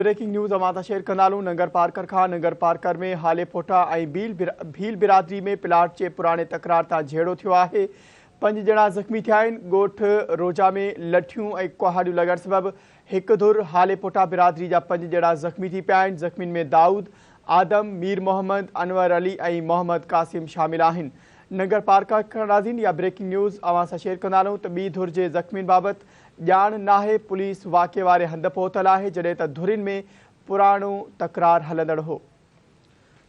Breaking news अवां share कंदालूं। नंगर Parker खां नंगर Parker में हाले पोटा भील बिरादरी में प्लाट के पुराने तकरार तां झेड़ो थियो आहे। 5 ॼणा ज़ख़्मी थिया आहिनि। ॻोठ रोजा में लठियूं ऐं कुहाड़ियूं लॻण सबबि हिकु धुर हाले पोटा बिरादरी जा 5 ॼणा ज़ख़्मी थी पिया आहिनि। ज़ख़्मियुनि में दाऊद, आदम, मीर मोहम्मद, अनवर अली ऐं मोहम्मद कासिम शामिल आहिनि। नंगर पार्कर खां नाज़रीन या ब्रेकिंग न्यूज़ अवां सां शेयर कंदालूं त ॿी धुर जे ज़ख़्मियुनि बाबति ॼाण नाहे। पुलिस वाक़े वारे हंध पहुतल आहे जॾहिं त धुरिन में पुराणो तकरार हलंदड़ हो।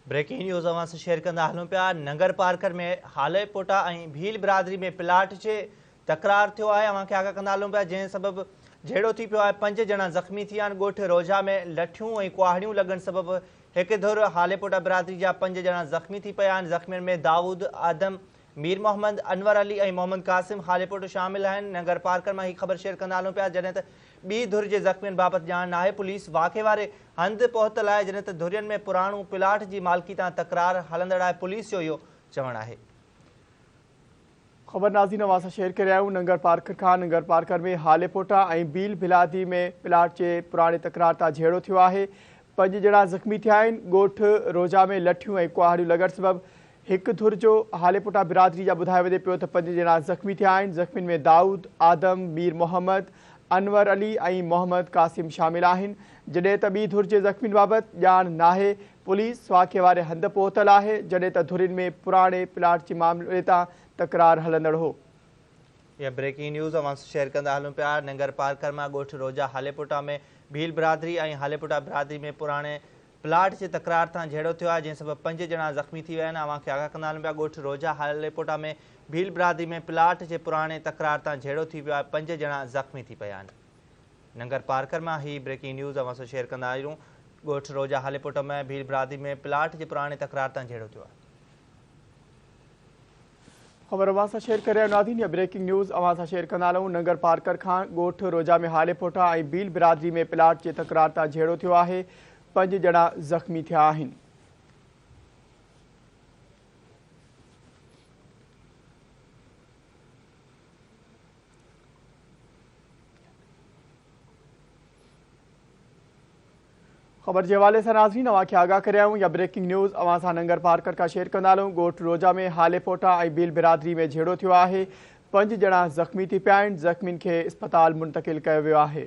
ब्रेकिंग न्यूज़ अवां सां शेयर कंदा हलूं पिया। नंगर पार्कर में हाले पोटा ऐं भील बिरादरी में प्लाट जे तकरार थियो आहे। अवां खे आगाह कंदा हलूं पिया जंहिं सबबि झेड़ो थी पियो आहे। 5 ॼणा ज़ख़्मी थी विया आहिनि। ॻोठ रोजा में लठियूं ऐं कुहाड़ियूं लॻण सबबि हिकु धुर हाले पोटा बिरादरी जा 5 ॼणा ज़ख़्मी थी पिया आहिनि। ज़ख़्मियुनि में दाऊद, आदम, मीर मोहम्मद, अनवर अली ऐं मोहम्मद कासिम हाले पोटो शामिल आहिनि। नंगर पार्कर में ही ख़बर शेयर कंदा हलूं पिया जॾहिं त ॿी धुर जे ज़ख़्मियुनि बाबति ॼाण नाहे। पुलिस वाक़े वारे हंधि पहुतल आहे जॾहिं त धुरियुनि में पुराणो प्लाट जी मालिकी तां तकरार हलंदड़ आहे। पुलिस जो इहो चवणु आहे। ख़बर नाज़रीन अवां सां शेयर करे आहियूं। नंगर पार्कर खां नंगर पार्कर में हाले पोटा ऐं भील बिरादरी में प्लाट जे पुराणे तकरार तां झेड़ो थियो आहे। 5 ॼणा ज़ख़्मी थिया आहिनि। ॻोठ रोजा में लठियूं ऐं कुहाड़ियूं लॻण सबबि हिकु धुर जो हाले पोटा बिरादरी जा ॿुधायो वञे पियो त 5 ॼणा ज़ख़्मी थिया आहिनि। ज़ख़्मियुनि में दाऊद, आदम, मीर मोहम्मद, अनवर अली ऐं मोहम्मद कासिम शामिल आहिनि जॾहिं त ॿी धुर जे ज़ख़्मियुनि बाबति ॼाण नाहे। पुलिस वाक़े वारे हंधि पहुतल आहे जॾहिं त धुरिन में पुराणे प्लाट जे मामले तां तकरार हलंदड़ हो। यह ब्रेकिंग न्यूज़ अवां सां शेयर कंदा हलूं पिया। नंगर पार्कर में ॻोठ रोजा हाले पोटा में भील बिरादरी ऐं हाले पोटा बिरादरी में पुराणे प्लाट जे तकरार तां झेड़ो थियो आहे जंहिं सबबि 5 ॼणा ज़ख़्मी थी विया आहिनि। अवां खे आगाह कंदा हलूं पिया ॻोठ रोजा हाले पोटा में भील बिरादरी में प्लाट जे पुराणे तकरार तां झेड़ो थी वियो आहे। 5 ॼणा ज़ख़्मी थी पिया आहिनि। नंगर पार्कर में ही ब्रेकिंग न्यूज़ अवां सां शेयर कंदा आहियूं। ॻोठ रोजा हाले पोटा में भील बिरादरी में प्लाट जे पुराणे तकरार तां झेड़ो थियो आहे। ख़बर अवां सां शेयर करे नाज़रीन या ब्रेकिंग न्यूज़ अवां सां शेयर कंदा हलूं। नंगर पार्कर खां ॻोठ रोजा में हाले पोटा ऐं भील बिरादरी में प्लाट जे तकरार तां झेड़ो थियो आहे। 5 ॼणा ज़ख़्मी थिया आहिनि। ख़बर के हवाले से नाज़रीन अवां खे आगाह करे आहियूं या ब्रेकिंग न्यूज़ अवां सां नंगर पार्कर का शेयर कंदा हलूं। ॻोठ रोजा में हाले पोटा ऐं भील बिरादरी में झेड़ो थियो आहे। 5 ॼणा ज़ख़्मी थी पिया आहिनि। ज़ख़्मियुनि खे अस्पताल मुंतक़िल कयो वियो आहे।